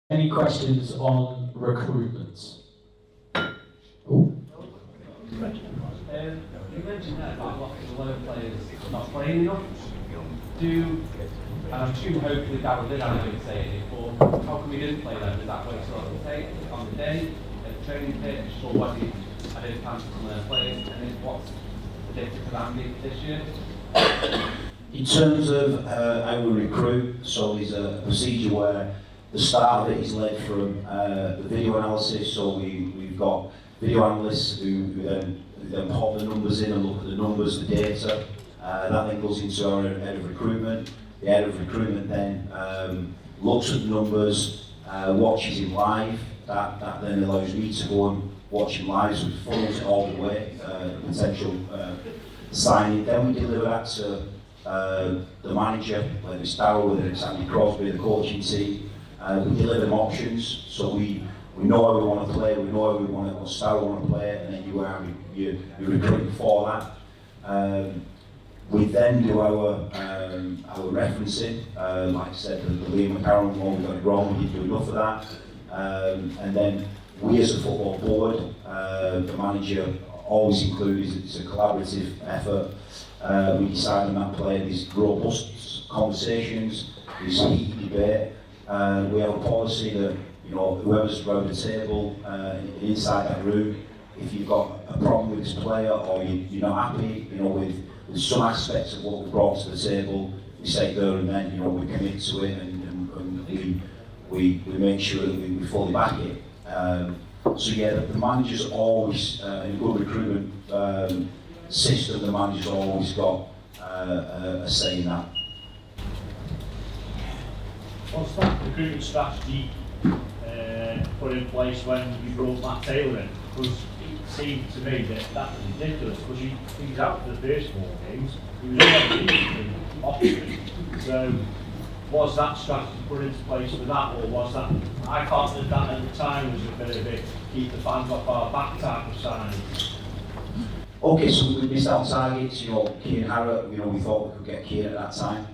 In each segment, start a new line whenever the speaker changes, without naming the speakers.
Any questions on recruitment? Oh.
You mentioned there about a lot of players not playing enough. And I'm assuming hopefully Darryl did have a say it, but how come he didn't play them? Was that way sort of take on the day, at the training pitch, or was he had a chance to learn players? And then what's the difference of Andy this year?
In terms of how we recruit, so there's a procedure where the start of it is led from the video analysis, so we've got video analysts who then pop the numbers in and look at the numbers, the data. That then goes into our head of recruitment. The head of recruitment then looks at the numbers, watches him live. That then allows me to go and watch him live, so it follows it all the way, potential signing. Then we deliver that to the manager, whether it's Darryl, whether it's Andy Crosby, the coaching team. We deliver them options, so we know how we want to play, we know how we want to, what style we want to play, and then you recruit for that. We then do our referencing. Like I said, the Liam McCarroll one, we got it wrong, we didn't do enough of that. And then we as a football board, the manager always includes, it's a collaborative effort. We decide on that player, there's robust conversations, there's heated debate. We have a policy that, you know, whoever's around the table, inside that room, if you've got a problem with this player or you're not happy, you know, with some aspects of what we brought to the table, we say there and then, you know, we commit to it and we make sure that we fully back it. So yeah, the manager's always, in a good recruitment system, the manager's always got a say in that.
What's that recruitment strategy put in place when you brought Matt Taylor in? Because it seemed to me that was ridiculous, because he was out for the first 4 games, he was already Oxford. So was that strategy put into place for that, or was that, I thought that at the time was a bit of a keep the fans off our back type of sign.
Okay, so we missed our targets, you know, Keane Harrott, you know, we thought we could get Keane at that time,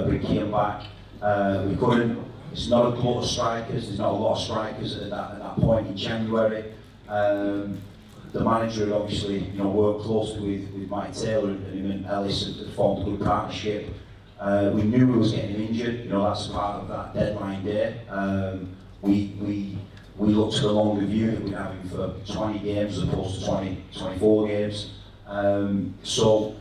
bring Keane back. We couldn't. It's not a glut of strikers. There's not a lot of strikers at that point in January. The manager had obviously, you know, worked closely with Mike Taylor and him and Ellis had formed a good partnership. We knew we was getting him injured. You know, that's part of that deadline day. We looked to the longer view that we'd have him for 20 games as opposed to 24 games. So.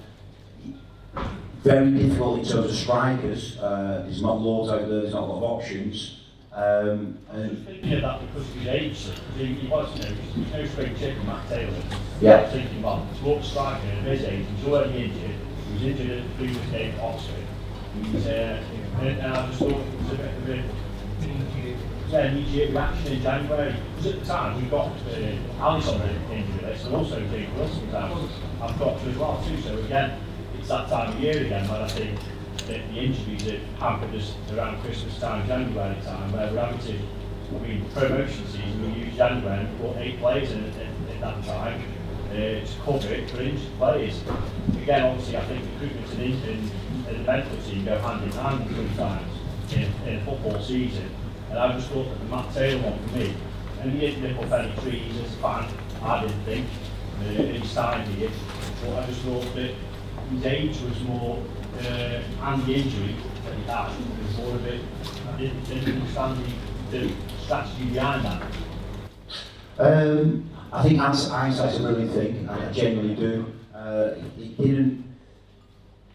Very difficult in terms of strikers. There's not loads out there, there's not a lot of options.
And thinking of that because of his age, he was, you know, he's no straight chicken, Matt Taylor.
Yeah.
Thinking about what striker at his age, he's already injured. He was injured at the previous game at Oxford. And I just thought it was a bit of a immediate reaction in January. Because at the time we got Alice on the injury list, and also Jake Wilson was out. I've got to as well too. So again, it's that time of year again when I think that the injuries that hampered us around Christmas time, January time, where we're having to, I mean, promotion season, we use January and put 8 players in at that time to cover it for injured players. Again, obviously, I think recruitment and the medical team go hand in hand sometimes in a football season. And I just thought that the Matt Taylor one for me, and he didn't nip up any trees as a fan, I didn't think, he signed here, but I just thought that his age was more, and the injury that he had was more of it. I didn't understand the strategy behind that.
I think hindsight's a brilliant thing, I genuinely do.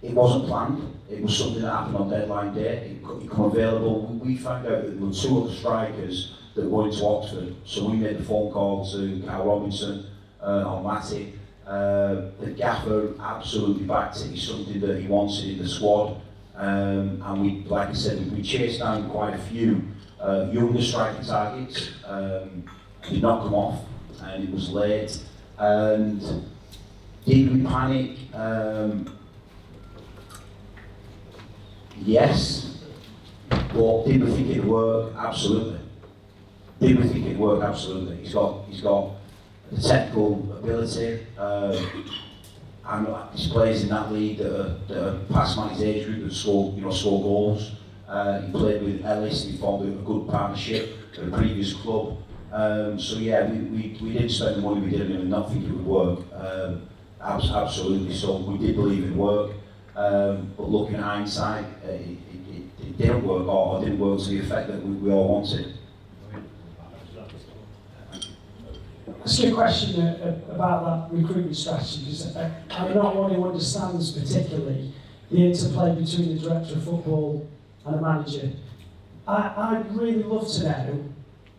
It wasn't planned, it was something that happened on deadline day, it became available. We found out that there were 2 other strikers that were going to Oxford, so we made the phone call to Kyle Robinson on Matty. The gaffer absolutely backed it. It's something that he wanted in the squad, and we, like I said, we chased down quite a few younger striker targets. Did not come off, and it was late. And did we panic? Yes, but did we think it'd work? Absolutely. Did we think it'd work? Absolutely. He's got the technical ability, and there's players in that league that are past man's age group that score goals. He played with Ellis, he formed a good partnership at a previous club. So yeah, we didn't spend the money we did on him and not think it would work. Absolutely, so we did believe it would work. But looking at hindsight, it didn't work, or didn't work to the effect that we all wanted.
Ask you a question about that recruitment strategy, because I'm not one who understands particularly the interplay between the director of football and the manager. I'd really love to know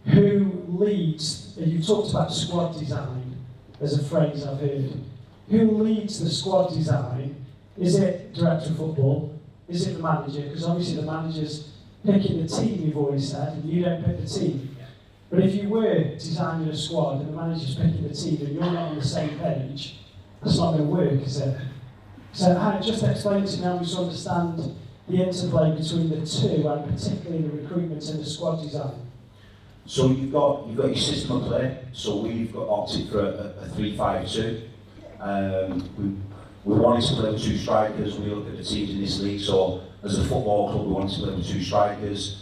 who leads, you talked about squad design as a phrase I've heard. Who leads the squad design? Is it director of football? Is it the manager? Because obviously the manager's picking the team, you've always said, and you don't pick the team. But if you were designing a squad and the manager's picking the team and you're not on the same page, that's not going to work, is it? So just explain to me how we should understand the interplay between the two, and particularly the recruitment and the squad design.
So you've got your system of play. So we've opted for a 3-5-2. We wanted to play with 2 strikers. We look at the teams in this league. So as a football club, we wanted to play with 2 strikers.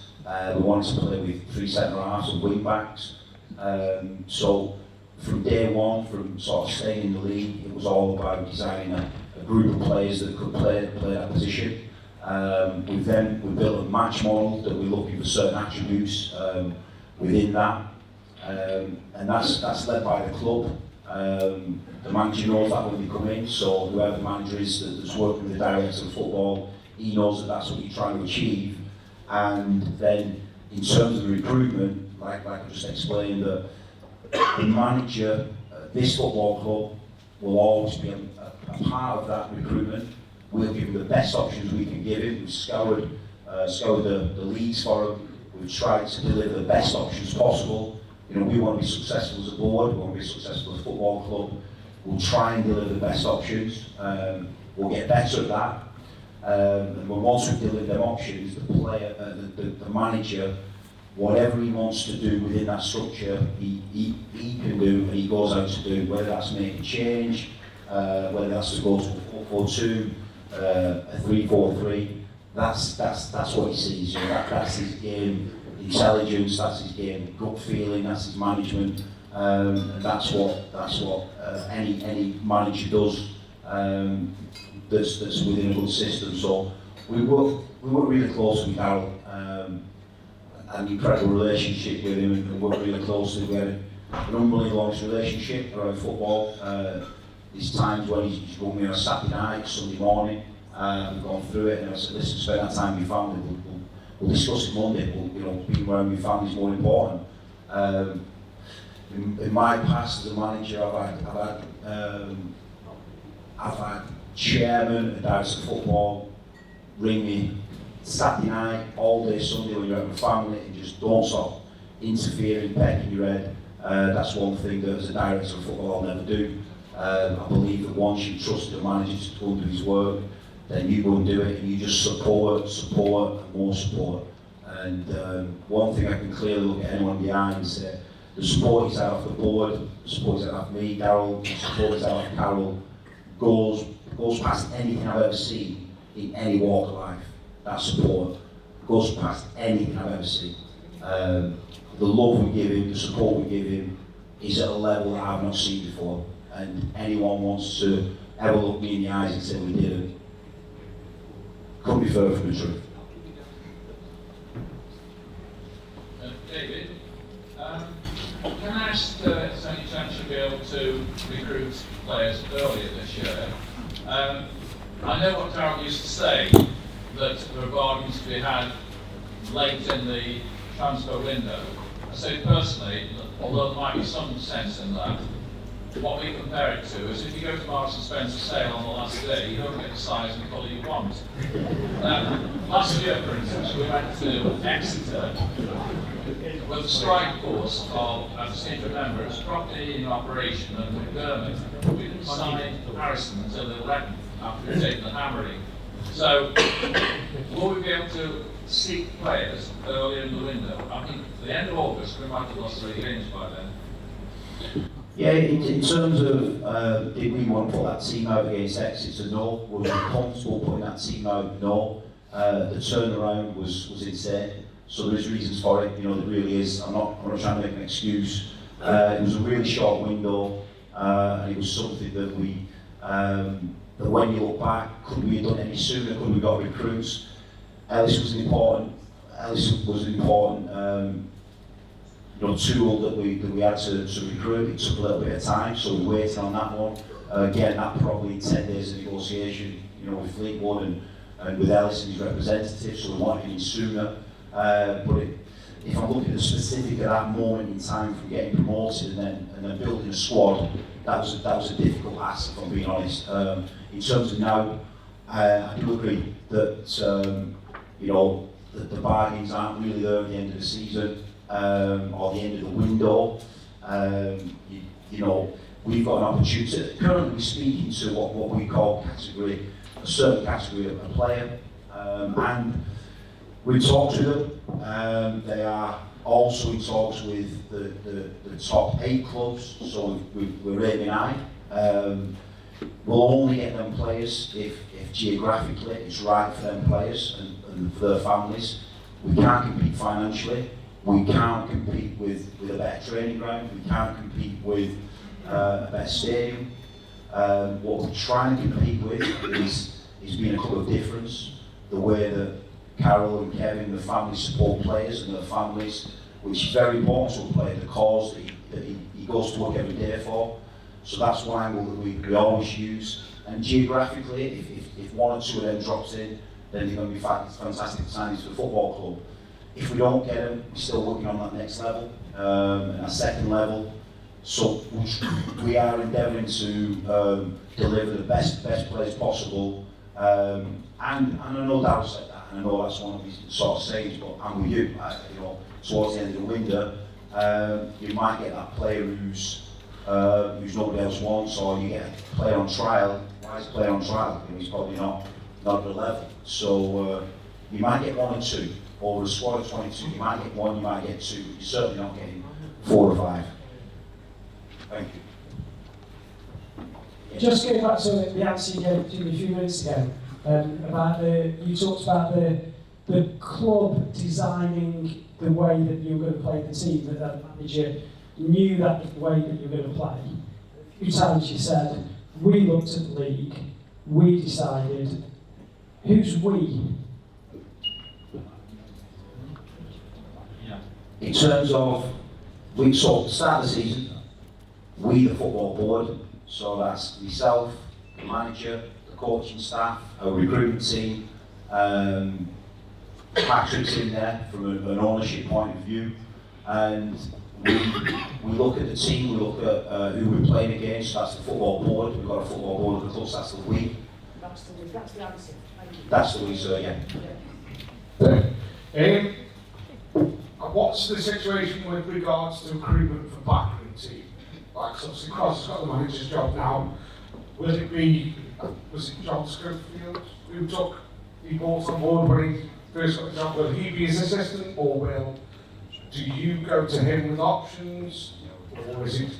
We wanted to play with 3 centre halves and wing backs. So from day one, from sort of staying in the league, it was all about designing a group of players that could play that position. We built a match model that we're looking for certain attributes within that, and that's led by the club. The manager knows that when we come in, so whoever the manager is that's working with the director of football, he knows that that's what you're trying to achieve. And then in terms of the recruitment, like I just explained, that the manager, this football club, will always be a part of that recruitment. We'll give him the best options we can give him. We've scoured the leagues for him. We've tried to deliver the best options possible. You know, we want to be successful as a board, we want to be successful as a football club. We'll try and deliver the best options. We'll get better at that. And once we've delivered them options, the player, the manager, whatever he wants to do within that structure, he can do, and he goes out to do, whether that's make a change, whether that's to go to a 4-4-2, a 3-4-3. That's what he sees. You know, that's his game intelligence, that's his game gut feeling, that's his management, and that's what any manager does. That's within a good system. So we work really closely with Darryl, an incredible relationship with him, and work really closely. We have an unbelievable honest relationship around football. There's times when he's run me on a Saturday night, Sunday morning, we've gone through it, and I said, listen, spend that time with your family. We'll discuss it Monday. Being around your family is more important. In my past as a manager, I've had chairman and directors of football ring me Saturday night, all day Sunday when you're out with family, and just don't stop interfering, pecking your head. That's one thing that as a director of football I'll never do. I believe that once you trust the manager to go and do his work, then you go and do it, and you just support, and more support. And one thing I can clearly look at anyone behind is that the support is out of the board, the support is out of me, Darryl, the support is out of Carol, goes past anything I've ever seen in any walk of life. That support goes past anything I've ever seen. The love we give him, the support we give him, is at a level that I've not seen before. And anyone wants to ever look me in the eyes and say we didn't, couldn't be further from the truth.
David, can I ask if there's any chance you'll be able to recruit players earlier this year? I know what Darryl used to say, that there are bargains to be had late in the transfer window. I say personally, although there might be some sense in that, what we compare it to is if you go to Marks and Spencer sale on the last day, you don't get the size and colour you want. Last year, for instance, we went to Exeter with a strike force of, I seem to remember, it was property in operation and McDermott. We didn't sign Harrison until the 11th after we'd taken the hammering. So, will we be able to seek players earlier in the window? I think at the end of August, we might have lost 3 games by then.
Yeah, in terms of did we want to put that team out against Exeter? No. Was we comfortable putting that team out? No. The turnaround was insane. So there is reasons for it, you know, there really is. I'm not trying to make an excuse. It was a really short window, and it was something that we, that when you look back, could we have done any sooner? Could we have got recruits? Ellis was an important you know, tool that we had to recruit. It took a little bit of time, so we waited on that one. Again, that probably 10 days of negotiation, you know, with Fleetwood and with Ellis and his representatives, so we wanted him in sooner. But if I'm looking at specific at that moment in time from getting promoted and then building a squad, that was a difficult ask, if I'm being honest. In terms of now, I do agree that you know, the bargains aren't really there at the end of the season or the end of the window. You know, we've got an opportunity. Currently, we're speaking to what we call a certain category of player, and we talk to them. They are also in talks with the top 8 clubs, so we're aiming high. We'll only get them players if geographically it's right for them players and for their families. We can't compete financially. We can't compete with a better training ground. We can't compete with a better stadium. What we're trying to compete with is being a club of difference. The way that Carol and Kevin, the family support players and their families, which is very important to a player, the cause that he goes to work every day for. So that's one angle that we always use. And geographically, if one or two of them drops in, then they're going to be fantastic signings for the football club. If we don't get them, we're still working on that next level, and that second level. So we are endeavouring to deliver the best players possible. And I know Darryl said that, and I know that's one of his sort of sayings, but I'm with you. You know, towards the end of the window, you might get that player who's nobody else wants, or you get a player on trial. Why is a player on trial? You know, he's probably not at the level. So you might get 1 or 2 over a squad of 22. You might get 1, you might get 2. You're certainly not getting 4 or 5. Thank you.
Just going back to the answer you gave to me a few minutes ago, about you talked about the club designing the way that you were going to play the team, that the manager knew that the way that you were going to play. A few times you said, we looked at the league, we decided. Who's we?
In terms of, we saw at the start of the season, we the football board, so that's myself, the manager, the coaching staff, our recruitment team, Patrick's in there from an ownership point of view, and we look at the team, we look at who we're playing against, that's the football board, we've got a football board of the club, so that's the we.
That's the answer. Thank you.
That's the we, sir, yeah.
What's the situation with regards to recruitment for backing team? Like, so obviously Cross has got the manager's job now. Was it John Schofield who he brought on board when he first got the job? Will he be his assistant, or do you go to him with options, or is it?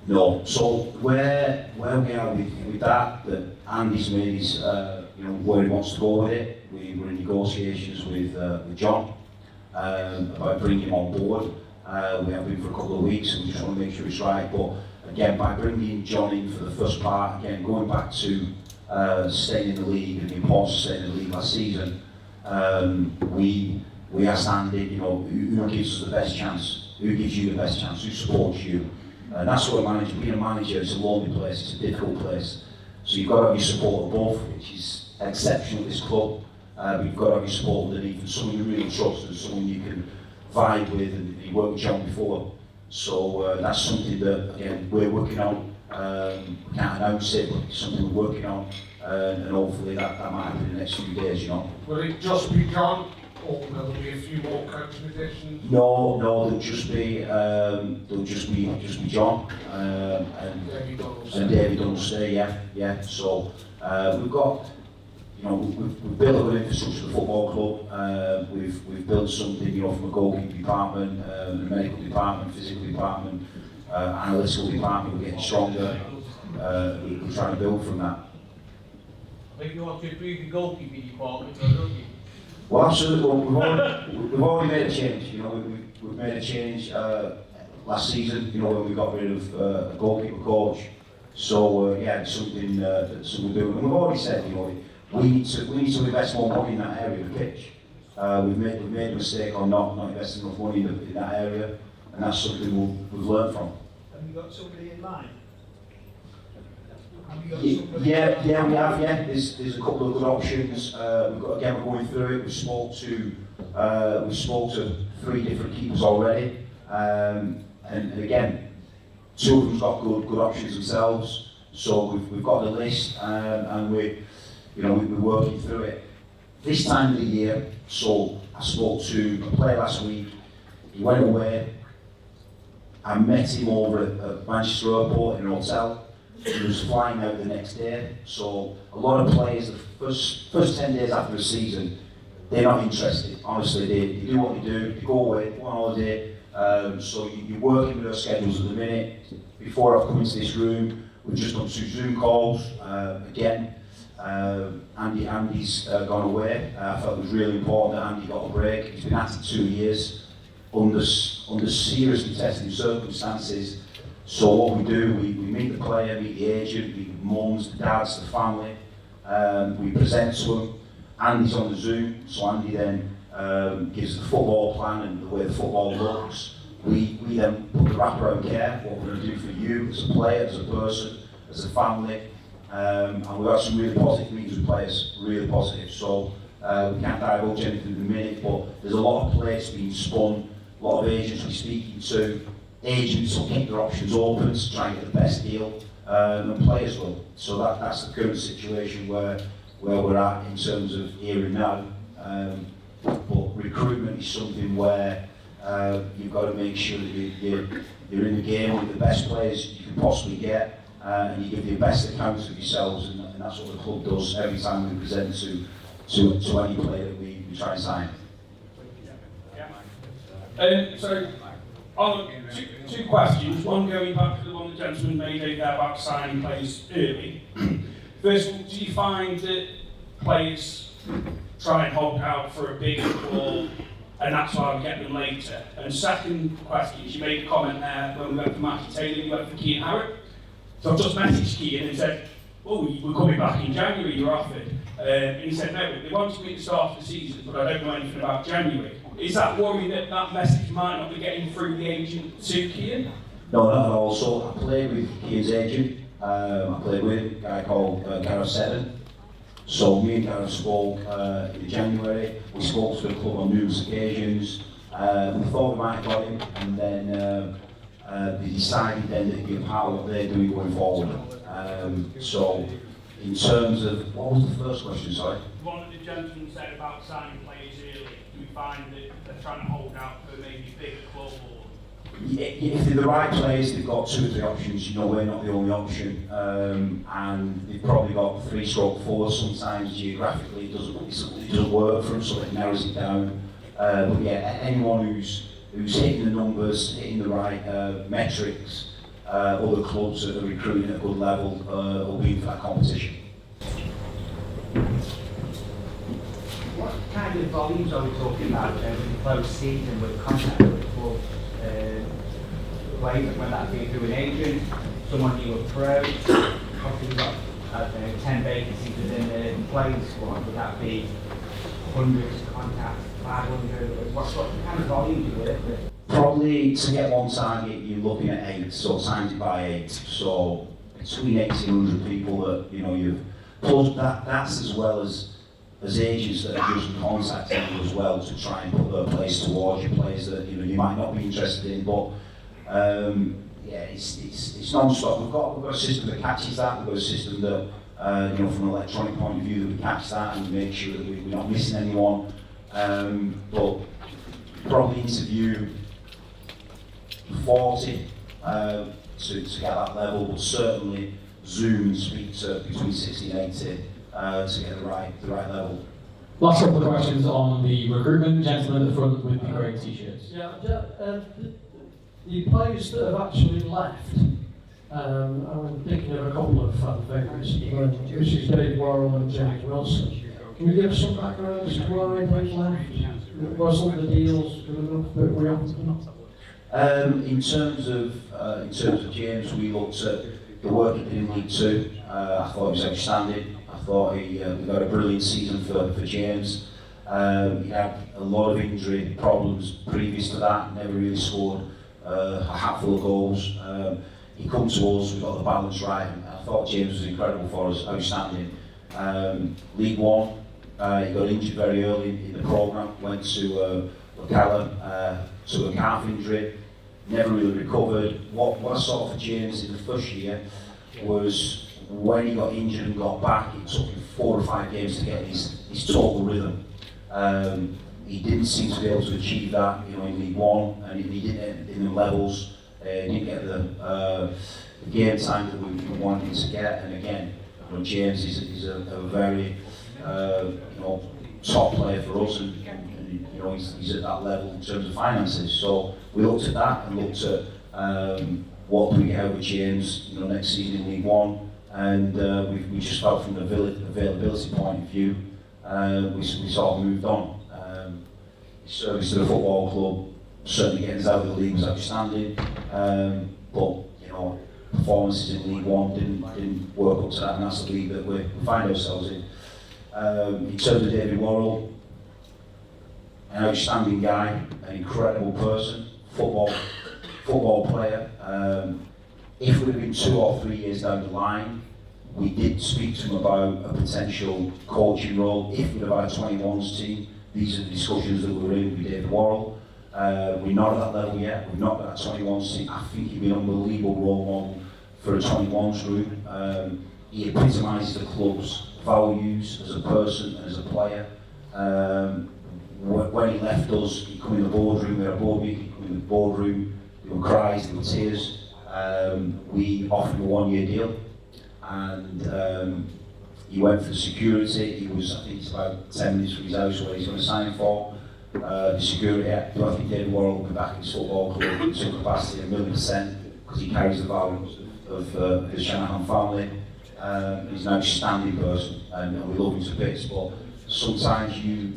No, so where we are with that Andy's made his, you know, where he wants to go with it. We were in negotiations with John about bringing him on board. We have been for a couple of weeks, and we just want to make sure it's right. But again, by bringing John in for the first part, again, going back to staying in the league and the importance of staying in the league last season, we asked Andy, you know, who gives us the best chance? Who gives you the best chance? Who supports you? And that's what a manager, being a manager, it's a lonely place, it's a difficult place. So you've got to have your support of both, which is exceptional at this club. But you've got to have your support underneath, and someone you really trust, and someone you can vibe with, and you worked with John before. So that's something that, again, we're working on. We can't announce it, but it's something we're working on, and hopefully that might happen in the next few days, you know.
Will it just be John, or will there be a few more coaching additions?
No, there'll just be John, and David Dunstay, yeah. So we've got, you know, we've built a good infrastructure of the football club. We've built something, you know, from a goalkeeping department, a medical department, physical department, analytical department. We're getting stronger. We're trying to build from that.
I think you want to improve the goalkeeping department, don't you?
Well, absolutely. Well, we've already made a change. You know, we've made a change last season. You know, when we got rid of a goalkeeper coach. So yeah, it's something that we're doing. And we've already said, you know, we need to invest more money in that area of the pitch. We've made a mistake on not investing enough money in that area, and that's something we've learned from.
Have you got somebody in mind?
Yeah, we have. Yeah, there's a couple of good options. We're going through it. We spoke to 3 different keepers already, and again, 2 of them's got good options themselves. So we've got the list, and we're working through it. This time of the year, so I spoke to a player last week. He went away. I met him over at Manchester Airport in a hotel. He was flying out the next day. So a lot of players, the first 10 days after the season, they're not interested. Honestly, they do what they do. They go away, go on holiday. So you're working with their schedules at the minute. Before I've come into this room, we've just done 2 Zoom calls. Again, Andy's gone away. I felt it was really important that Andy got a break. He's been at it 2 years under seriously testing circumstances. So what we do, we meet the player, meet the agent, meet the mums, the dads, the family. We present to them. Andy's on the Zoom, so Andy then gives the football plan and the way the football looks. We then put the wraparound care, what we're going to do for you as a player, as a person, as a family. And we've had some really positive meetings with players, really positive. So we can't divulge anything in a minute, but there's a lot of plays being spun, a lot of agents we're speaking to. Agents will keep their options open to try and get the best deal, and players will. So that's the current situation where we're at in terms of here and now. But recruitment is something where you've got to make sure that you're in the game with the best players you can possibly get, and you give the best account of yourselves, and that's what the club does every time we present to any player that we try and sign.
So, two questions. One going back to the one the gentleman made over there about signing players early. First of all, do you find that players try and hold out for a bigger ball and that's why we get them later? And second question is, you made a comment there when we went for Matthew Taylor, you went for Keane Harrop. So I've just messaged Keane and said, oh, we're coming back in January, you're offered. And he said, no, they wanted me at the start of the season, but I don't know anything about January. Is that worrying that message might not be getting through the agent to Keane?
No, not at all. So I played with Keane's agent. I played with a guy called Gareth Seddon. So me and Gareth spoke in January. We spoke to the club on numerous occasions. We thought we might have got him, and then they decided then that he'd be a part of what they're doing going forward. So in terms of, what was the first question, sorry?
One of the gentlemen said about signing players early. Do we find that they're trying to hold out for maybe bigger club or?
Yeah, if they're the right players, they've got 2 or 3 options. You know, we're not the only option, and they've probably got 3/4. Sometimes geographically it doesn't work for them, so it narrows it down. But yeah, anyone who's hitting the numbers, hitting the right metrics, other clubs that are recruiting at a good level will be for that competition.
What kind of volumes are we talking about with the close season with contact with the club? Whether that be through an agent, someone you approach, obviously we've got 10 vacancies within the playing squad, would that be hundreds of contacts, 500? What kind of volume do you work with?
Probably to get one target, you're looking at 8, so times it by 8. So between 1,800 people that you've plus that's as well as agents that are just contacting you as well to try and put their place towards your players that you might not be interested in. But yeah, it's non-stop. We've got a system that catches that. We've got a system that from an electronic point of view that we catch that and make sure that we're not missing anyone. But probably interview 40 to get that level, but certainly Zoom and speak to between 60 and 80 to get the right level.
Last couple of questions on the recruitment. Gentleman at the front with the grey t-shirts.
Yeah, the players that have actually left, I'm thinking of a couple of fan favourites, which is Dave Worrell and James Wilson. Can you give us some background as to why they left? Wasn't the deals good enough that we offered them?
In terms of James, we looked at the work he did in League Two. I thought he was outstanding. I thought we got a brilliant season for James. He had a lot of injury problems previous to that. Never really scored a hatful of goals. He come to us. We got the balance right. And I thought James was incredible for us. Outstanding. League One. He got injured very early in the programme. Went to Locala, to a calf injury. Never really recovered. What I saw for James in the first year was when he got injured and got back, it took him 4 or 5 games to get his total rhythm. He didn't seem to be able to achieve that, in League One, and he didn't in the levels. He didn't get the game time that we wanted him to get. And again, James is a very top player for us, and he's at that level in terms of finances. So we looked at that and looked at what we get out of James, next season in League One, and we just felt from the availability point of view, we sort of moved on. His service to the football club, certainly getting us out of the league was outstanding, but performances in League One didn't work up to that, and that's the league that we find ourselves in. In terms of David Worrell, an outstanding guy, an incredible person, football player. If we'd have been 2 or 3 years down the line, we did speak to him about a potential coaching role. If we'd have had a 21s team, these are the discussions that we're in with David Worrell. We're not at that level yet. We've not got a 21s team. I think he'd be an unbelievable role model for a 21s group. He epitomises the club's values as a person and as a player. When he left us, he come in the boardroom, we had a board meeting, he come in the boardroom, there were cries, there were tears. We offered him a 1-year deal, and he went for security. He was, I think it's about 10 minutes from his house where he's going to sign for. The security, I think David Worrell will be back in his football club in some capacity, 1,000,000%, because he carries the value of the Shanahan family. He's an outstanding person, and we love him to bits, but sometimes you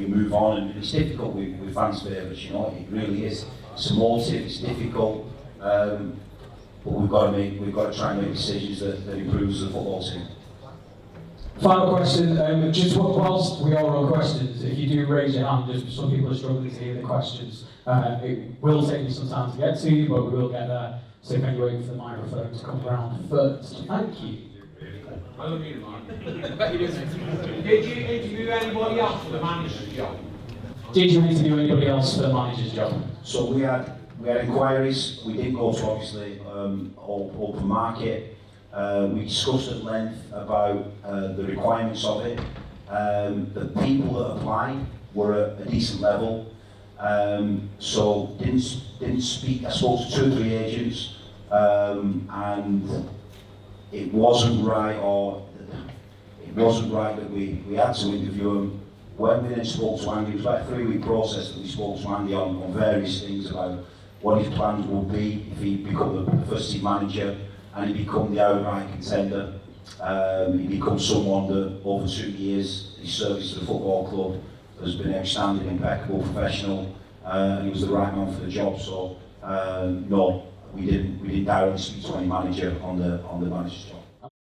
move on, and it's difficult with fans' favourites, it really is. It's emotive, it's difficult, but we've got to try and make decisions that improves the football team.
Final question, just whilst we are on questions, if you do raise your hand, just some people are struggling to hear the questions. It will take me some time to get to you, but we will get there. So can you wait for the microphone to come around first? Thank you.
I don't need a mic. I bet you didn't.
Did you interview anybody else for the manager's job?
Did you interview anybody else for the manager's job?
So we had inquiries. We didn't go to obviously open market. We discussed at length about the requirements of it. The people that applied were at a decent level. So didn't speak. I spoke to 2 or 3 agents, and it wasn't right that we had to interview them. When we then spoke to Andy, it was about a 3-week process that we spoke to Andy on various things about what his plans would be if he become the first team manager and he become the outright contender. He becomes someone that over 2 years his service to the football club has been outstanding, impeccable, professional, and he was the right man for the job. So no, we didn't directly speak to any manager on the manager's job.